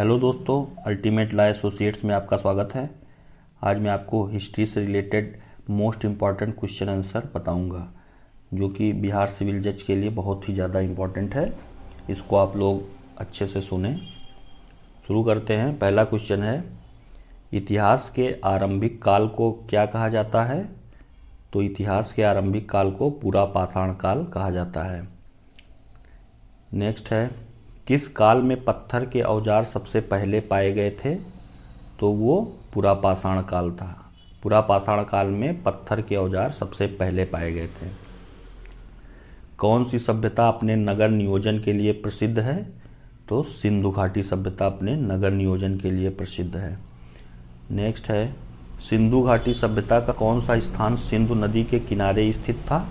Hello दोस्तों, ultimate law associates में आपका स्वागत है। आज मैं आपको हिस्ट्री से related most important question answer बताऊंगा, जो कि बिहार सिविल जज के लिए बहुत ही ज़्यादा इम्पॉर्टेंट है। इसको आप लोग अच्छे से सुने। शुरू करते हैं। पहला क्वेश्चन है, इतिहास के आरंभिक काल को क्या कहा जाता है? तो इतिहास के आरंभिक काल को पुरा पाषाण काल कहा जाता है। नेक्स्ट है, किस काल में पत्थर के औजार सबसे पहले पाए गए थे? तो वो पुरा पाषाण काल था। पुरा पाषाण काल में पत्थर के औजार सबसे पहले पाए गए थे। कौन सी सभ्यता अपने नगर नियोजन के लिए प्रसिद्ध है? तो सिंधु घाटी सभ्यता अपने नगर नियोजन के लिए प्रसिद्ध है। नेक्स्ट है, सिंधु घाटी सभ्यता का कौन सा स्थान सिंधु नदी के किनारे स्थित था?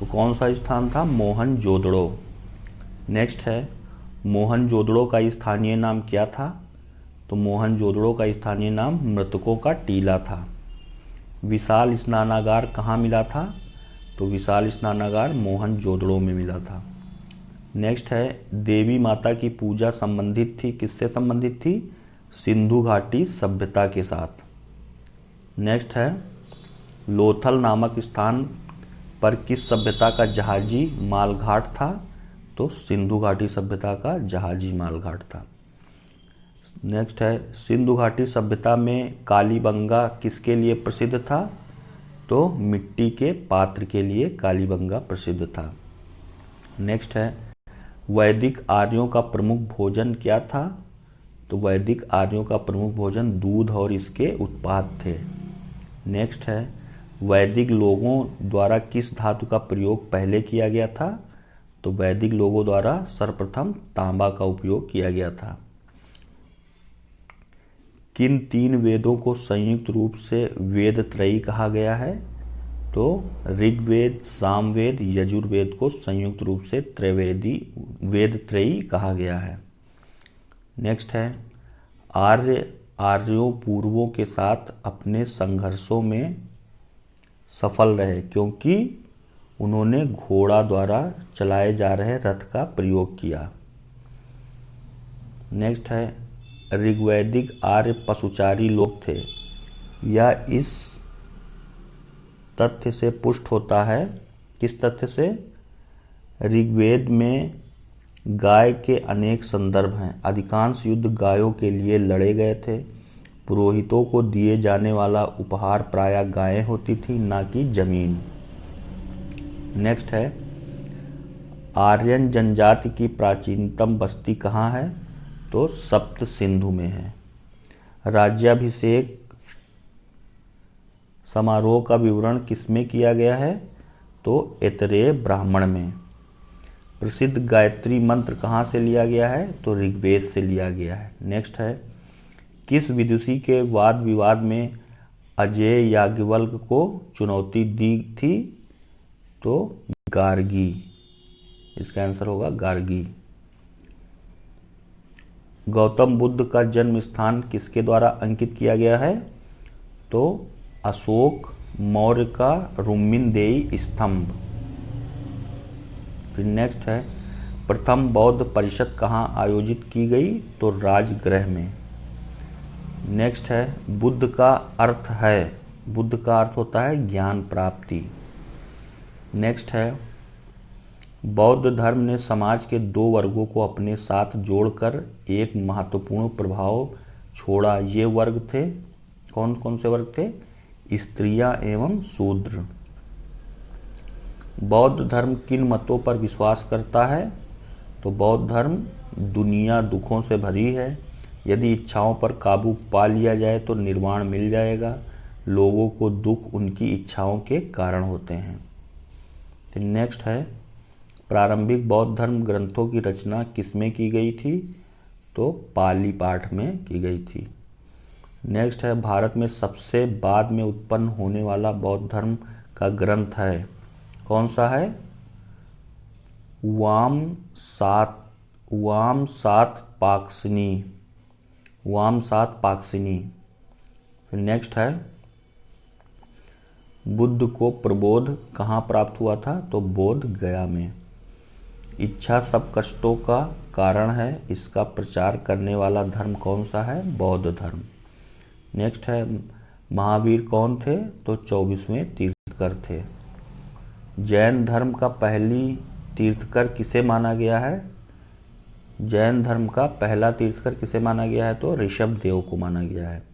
तो कौन सा स्थान था? मोहनजोदड़ो। नेक्स्ट है, मोहनजोदड़ो का स्थानीय नाम क्या था? तो मोहनजोदड़ो का स्थानीय नाम मृतकों का टीला था। विशाल स्नानागार कहाँ मिला था? तो विशाल स्नानागार मोहनजोदड़ो में मिला था। नेक्स्ट है, देवी माता की पूजा संबंधित थी, किससे संबंधित थी? सिंधु घाटी सभ्यता के साथ। नेक्स्ट है, लोथल नामक स्थान पर किस सभ्यता का जहाजी मालघाट था? तो सिंधु घाटी सभ्यता का जहाजी मालघाट था। नेक्स्ट है, सिंधु घाटी सभ्यता में कालीबंगा किसके लिए प्रसिद्ध था? तो मिट्टी के पात्र के लिए कालीबंगा प्रसिद्ध था। नेक्स्ट है, वैदिक आर्यों का प्रमुख भोजन क्या था? तो वैदिक आर्यों का प्रमुख भोजन दूध और इसके उत्पाद थे। नेक्स्ट है, वैदिक लोगों द्वारा किस धातु का प्रयोग पहले किया गया था? तो वैदिक लोगों द्वारा सर्वप्रथम तांबा का उपयोग किया गया था। किन तीन वेदों को संयुक्त रूप से वेद त्रयी कहा गया है? तो ऋग्वेद, सामवेद, यजुर्वेद को संयुक्त रूप से त्रैवेदी वेद त्रयी कहा गया है। नेक्स्ट है, आर्यों पूर्वों के साथ अपने संघर्षों में सफल रहे क्योंकि उन्होंने घोड़ा द्वारा चलाए जा रहे रथ का प्रयोग किया। नेक्स्ट है, ऋग्वैदिक आर्य पशुचारी लोग थे। यह इस तथ्य से पुष्ट होता है, किस तथ्य से? ऋग्वेद में गाय के अनेक संदर्भ हैं। अधिकांश युद्ध गायों के लिए लड़े गए थे। पुरोहितों को दिए जाने वाला उपहार प्रायः गायें होती थी, ना कि जमीन। नेक्स्ट है, आर्यन जनजाति की प्राचीनतम बस्ती कहाँ है? तो सप्त सिंधु में है। राज्याभिषेक समारोह का विवरण किसमें किया गया है? तो ऐतरेय ब्राह्मण में। प्रसिद्ध गायत्री मंत्र कहाँ से लिया गया है? तो ऋग्वेद से लिया गया है। नेक्स्ट है, किस विदुषी के वाद विवाद में अजेय याज्ञवल्क्य को चुनौती दी थी? तो गार्गी। इसका आंसर होगा गार्गी। गौतम बुद्ध का जन्म स्थान किसके द्वारा अंकित किया गया है? तो अशोक मौर्य का रुम्मिनदेई स्तंभ। फिर नेक्स्ट है, प्रथम बौद्ध परिषद कहाँ आयोजित की गई? तो राजगृह में। नेक्स्ट है, बुद्ध का अर्थ है, बुद्ध का अर्थ होता है ज्ञान प्राप्ति। नेक्स्ट है, बौद्ध धर्म ने समाज के दो वर्गों को अपने साथ जोड़कर एक महत्वपूर्ण प्रभाव छोड़ा। ये वर्ग थे, कौन कौन से वर्ग थे? स्त्रियां एवं शूद्र। बौद्ध धर्म किन मतों पर विश्वास करता है? तो बौद्ध धर्म दुनिया दुखों से भरी है, यदि इच्छाओं पर काबू पा लिया जाए तो निर्वाण मिल जाएगा, लोगों को दुख उनकी इच्छाओं के कारण होते हैं। फिर नेक्स्ट है, प्रारंभिक बौद्ध धर्म ग्रंथों की रचना किसमें की गई थी? तो पाली पाठ में की गई थी। नेक्स्ट है, भारत में सबसे बाद में उत्पन्न होने वाला बौद्ध धर्म का ग्रंथ है, कौन सा है? वामसात पाक्सिनी। फिर नेक्स्ट है, बुद्ध को प्रबोध कहाँ प्राप्त हुआ था? तो बोध गया में। इच्छा सब कष्टों का कारण है, इसका प्रचार करने वाला धर्म कौन सा है? बौद्ध धर्म। नेक्स्ट है महावीर कौन थे? तो 24वें तीर्थकर थे। जैन धर्म का पहली तीर्थकर किसे माना गया है? जैन धर्म का पहला तीर्थकर किसे माना गया है? तो ऋषभ देव को माना गया है।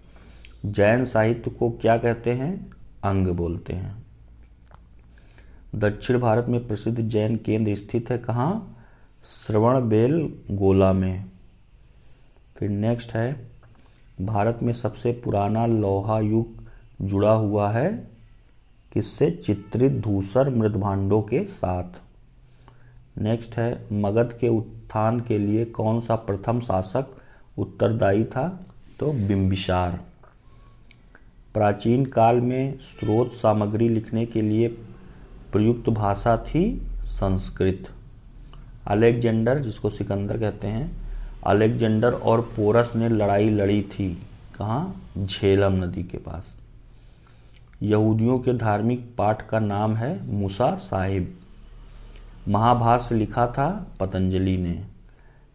जैन साहित्य को क्या कहते हैं? अंग बोलते हैं। दक्षिण भारत में प्रसिद्ध जैन केंद्र स्थित है कहाँ? श्रवणबेलगोला में। फिर नेक्स्ट है भारत में सबसे पुराना लोहा युग जुड़ा हुआ है किससे? चित्रित धूसर मृदभांडों के साथ। नेक्स्ट है मगध के उत्थान के लिए कौन सा प्रथम शासक उत्तरदायी था? तो बिंबिसार। प्राचीन काल में स्रोत सामग्री लिखने के लिए प्रयुक्त भाषा थी संस्कृत। अलेक्जेंडर, जिसको सिकंदर कहते हैं, अलेक्जेंडर और पोरस ने लड़ाई लड़ी थी कहाँ? झेलम नदी के पास। यहूदियों के धार्मिक पाठ का नाम है मूसा साहिब। महाभाष्य लिखा था पतंजलि ने।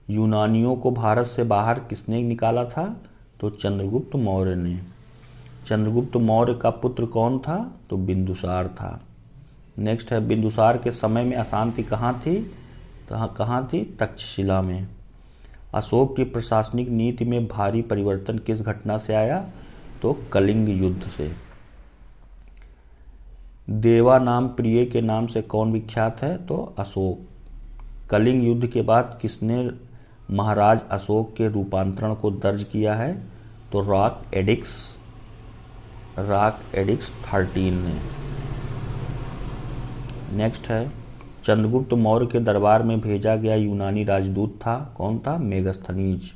यूनानियों को भारत से बाहर किसने निकाला था? तो चंद्रगुप्त मौर्य ने। चंद्रगुप्त मौर्य का पुत्र कौन था? तो बिंदुसार था। नेक्स्ट है बिंदुसार के समय में अशांति कहाँ थी? तो कहाँ थी? तक्षशिला में। अशोक की प्रशासनिक नीति में भारी परिवर्तन किस घटना से आया? तो कलिंग युद्ध से। देवा नाम प्रिय के नाम से कौन विख्यात है? तो अशोक। कलिंग युद्ध के बाद किसने महाराज अशोक के रूपांतरण को दर्ज किया है? तो रॉक एडिक्स 13 ने। नेक्स्ट है चंद्रगुप्त मौर्य के दरबार में भेजा गया यूनानी राजदूत था कौन था? मेगास्थनीज।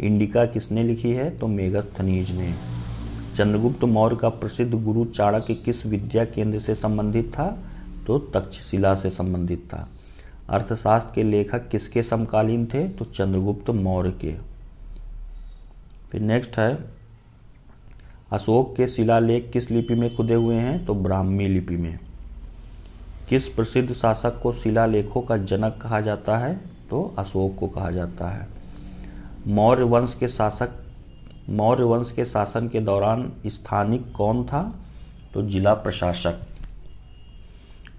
इंडिका किसने लिखी है? तो मेगास्थनीज ने। चंद्रगुप्त मौर्य का प्रसिद्ध गुरु चाणक्य किस विद्या केंद्र से संबंधित था? तो तक्षशिला से संबंधित था। अर्थशास्त्र के लेखक किसके समकालीन थे? तो चंद्रगुप्त मौर्य के। फिर नेक्स्ट है अशोक के शिलालेख किस लिपि में खुदे हुए हैं? तो ब्राह्मी लिपि में। किस प्रसिद्ध शासक को शिलालेखों का जनक कहा जाता है? तो अशोक को कहा जाता है। मौर्य वंश के शासन के दौरान स्थानिक कौन था? तो जिला प्रशासक।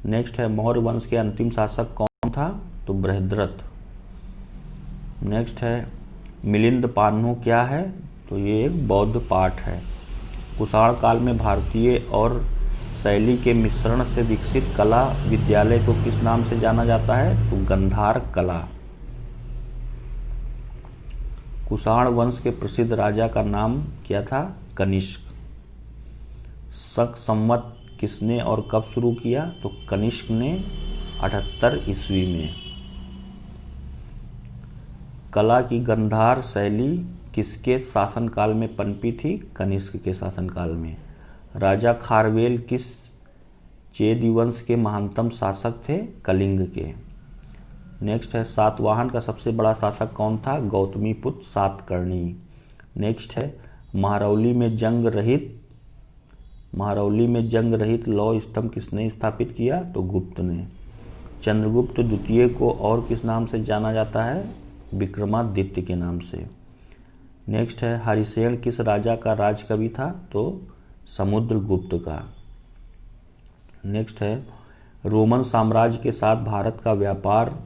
नेक्स्ट है मौर्य वंश के अंतिम शासक कौन था? तो बृहद्रथ। नेक्स्ट है मिलिंद पान्हो क्या है? तो ये एक बौद्ध पाठ है। कुषाण काल में भारतीय और शैली के मिश्रण से विकसित कला विद्यालय को किस नाम से जाना जाता है? तो गंधार कला। कुषाण वंश के प्रसिद्ध राजा का नाम क्या था? कनिष्क। शक संवत किसने और कब शुरू किया? तो कनिष्क ने 78 ईस्वी में। कला की गंधार शैली किसके शासनकाल में पनपी थी? कनिष्क के शासनकाल में। राजा खारवेल किस चेदी वंश के महानतम शासक थे? कलिंग के। नेक्स्ट है सातवाहन का सबसे बड़ा शासक कौन था? गौतमीपुत्र सातकर्णी। नेक्स्ट है महरौली में जंग रहित लौह स्तंभ किसने स्थापित किया? तो गुप्त ने। चंद्रगुप्त द्वितीय को और किस नाम से जाना जाता है? विक्रमादित्य के नाम से। नेक्स्ट है हरिसेन किस राजा का राजकवि था? तो समुद्रगुप्त का। नेक्स्ट है रोमन साम्राज्य के साथ भारत का व्यापार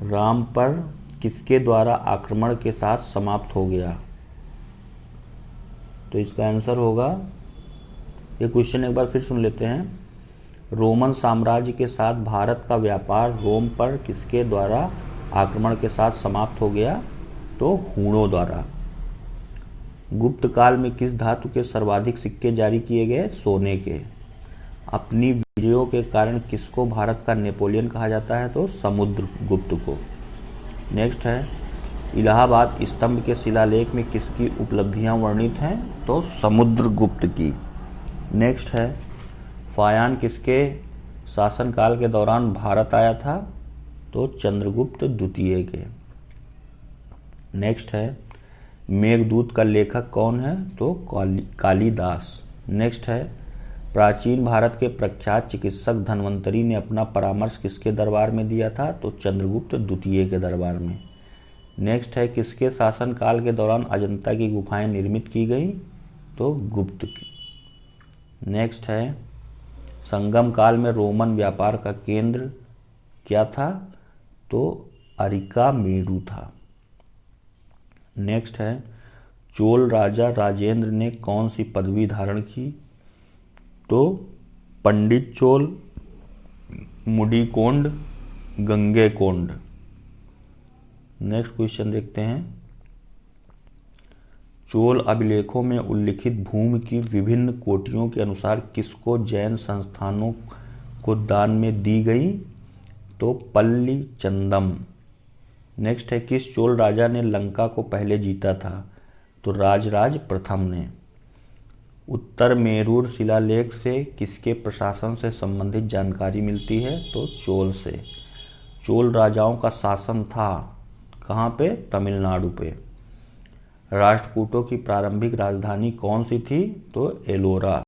राम पर किसके द्वारा आक्रमण के साथ समाप्त हो गया? तो इसका आंसर होगा, ये क्वेश्चन एक बार फिर सुन लेते हैं। रोमन साम्राज्य के साथ भारत का व्यापार रोम पर किसके द्वारा आक्रमण के साथ समाप्त हो गया? तो हूणों द्वारा। गुप्त काल में किस धातु के सर्वाधिक सिक्के जारी किए गए? सोने के। अपनी विजयों के कारण किसको भारत का नेपोलियन कहा जाता है? तो समुद्रगुप्त को। नेक्स्ट है इलाहाबाद स्तंभ के शिलालेख में किसकी उपलब्धियां वर्णित हैं? तो समुद्रगुप्त की। नेक्स्ट है फायान किसके शासनकाल के दौरान भारत आया था? तो चंद्रगुप्त द्वितीय के। नेक्स्ट है मेघदूत का लेखक कौन है? तो कालिदास। नेक्स्ट है प्राचीन भारत के प्रख्यात चिकित्सक धन्वंतरी ने अपना परामर्श किसके दरबार में दिया था? तो चंद्रगुप्त द्वितीय के दरबार में। नेक्स्ट है, किसके शासनकाल के दौरान अजंता की गुफाएं निर्मित की गई? तो गुप्त की। नेक्स्ट है, संगम काल में रोमन व्यापार का केंद्र क्या था? तो अरिका मेरू था। नेक्स्ट है, चोल राजा राजेंद्र ने कौन सी पदवी धारण की? तो पंडित चोल, मुडिकोंड, गंगेकोंड। नेक्स्ट क्वेश्चन देखते हैं, चोल अभिलेखों में उल्लिखित भूमि की विभिन्न कोटियों के अनुसार किसको जैन संस्थानों को दान में दी गई? तो पल्ली चंदम। नेक्स्ट है, किस चोल राजा ने लंका को पहले जीता था? तो राजराज प्रथम ने। उत्तर मेरूर शिलालेख से किसके प्रशासन से संबंधित जानकारी मिलती है? तो चोल से। चोल राजाओं का शासन था कहाँ पे? तमिलनाडु पे। राष्ट्रकूटों की प्रारंभिक राजधानी कौन सी थी? तो एलोरा।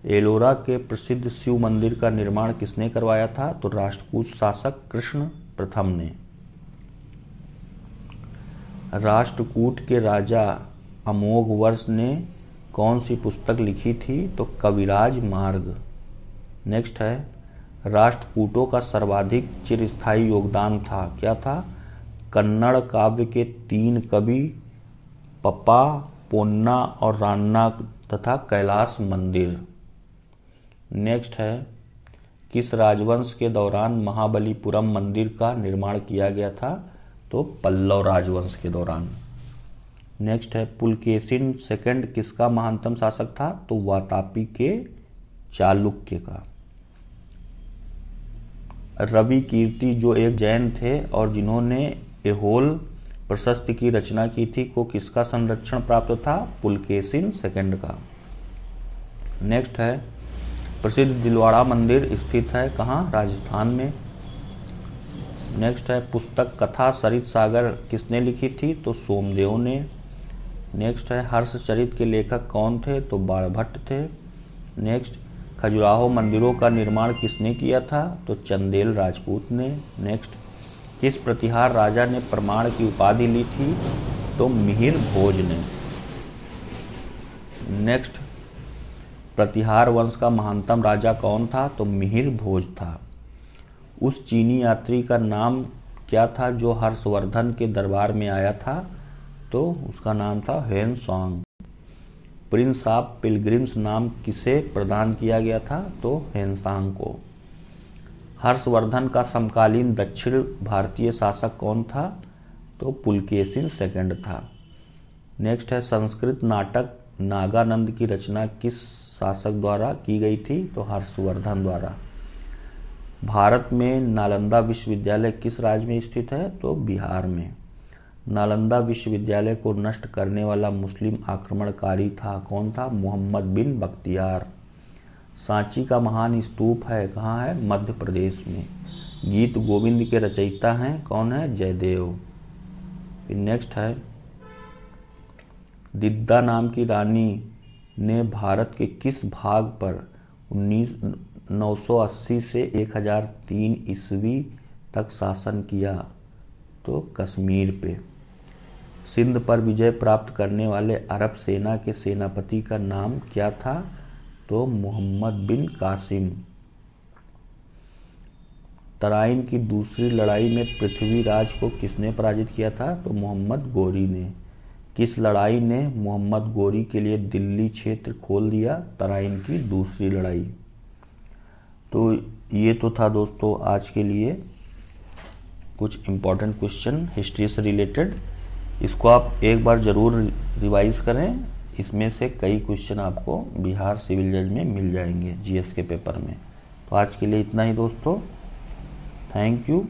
एलोरा के प्रसिद्ध शिव मंदिर का निर्माण किसने करवाया था? तो राष्ट्रकूट शासक कृष्ण प्रथम ने। राष्ट्रकूट के राजा अमोघवर्ष ने कौन सी पुस्तक लिखी थी? तो कविराज मार्ग। नेक्स्ट है, राष्ट्रकूटों का सर्वाधिक चिरस्थायी योगदान था, क्या था? कन्नड़ काव्य के 3 कवि पप्पा, पोन्ना और रान्ना तथा कैलाश मंदिर। नेक्स्ट है, किस राजवंश के दौरान महाबलीपुरम मंदिर का निर्माण किया गया था? तो पल्लव राजवंश के दौरान। नेक्स्ट है, पुलकेशिन सेकंड किसका महानतम शासक था? तो वातापी के चालुक्य का। रवि कीर्ति जो एक जैन थे और जिन्होंने एहोल प्रशस्ति की रचना की थी, को किसका संरक्षण प्राप्त था? पुलकेशिन सेकंड का। नेक्स्ट है, प्रसिद्ध दिलवाड़ा मंदिर स्थित है कहाँ? राजस्थान में। नेक्स्ट है, पुस्तक कथा सरित सागर किसने लिखी थी? तो सोमदेव ने। नेक्स्ट है, हर्षचरित के लेखक कौन थे? तो बाणभट्ट थे। नेक्स्ट, खजुराहो मंदिरों का निर्माण किसने किया था? तो चंदेल राजपूत ने। नेक्स्ट, किस प्रतिहार राजा ने प्रमाण की उपाधि ली थी? तो मिहिर भोज ने। नेक्स्ट, प्रतिहार वंश का महानतम राजा कौन था? तो मिहिर भोज था। उस चीनी यात्री का नाम क्या था जो हर्षवर्धन के दरबार में आया था? तो उसका नाम था हेन सांग। प्रिंस ऑफ पिलग्रिम्स नाम किसे प्रदान किया गया था? तो हेनसांग को। हर्षवर्धन का समकालीन दक्षिण भारतीय शासक कौन था? तो पुलकेशिन सेकंड था। नेक्स्ट है, संस्कृत नाटक नागानंद की रचना किस शासक द्वारा की गई थी? तो हर्षवर्धन द्वारा। भारत में नालंदा विश्वविद्यालय किस राज्य में स्थित है? तो बिहार में। नालंदा विश्वविद्यालय को नष्ट करने वाला मुस्लिम आक्रमणकारी था, कौन था? मोहम्मद बिन बख्तियार। सांची का महान स्तूप है कहाँ है? मध्य प्रदेश में। गीत गोविंद के रचयिता हैं कौन है? जयदेव। नेक्स्ट है, दिद्दा नाम की रानी ने भारत के किस भाग पर 980 से 1003 ईस्वी तक शासन किया? तो कश्मीर पे। सिंध पर विजय प्राप्त करने वाले अरब सेना के सेनापति का नाम क्या था? तो मोहम्मद बिन कासिम। तराइन की दूसरी लड़ाई में पृथ्वीराज को किसने पराजित किया था? तो मोहम्मद गोरी ने। किस लड़ाई ने मोहम्मद गोरी के लिए दिल्ली क्षेत्र खोल दिया? तराइन की दूसरी लड़ाई। तो ये तो था दोस्तों आज के लिए कुछ इम्पोर्टेंट क्वेश्चन हिस्ट्री से रिलेटेड। इसको आप एक बार ज़रूर रिवाइज करें, इसमें से कई क्वेश्चन आपको बिहार सिविल जज में मिल जाएंगे जीएस के पेपर में। तो आज के लिए इतना ही दोस्तों, थैंक यू।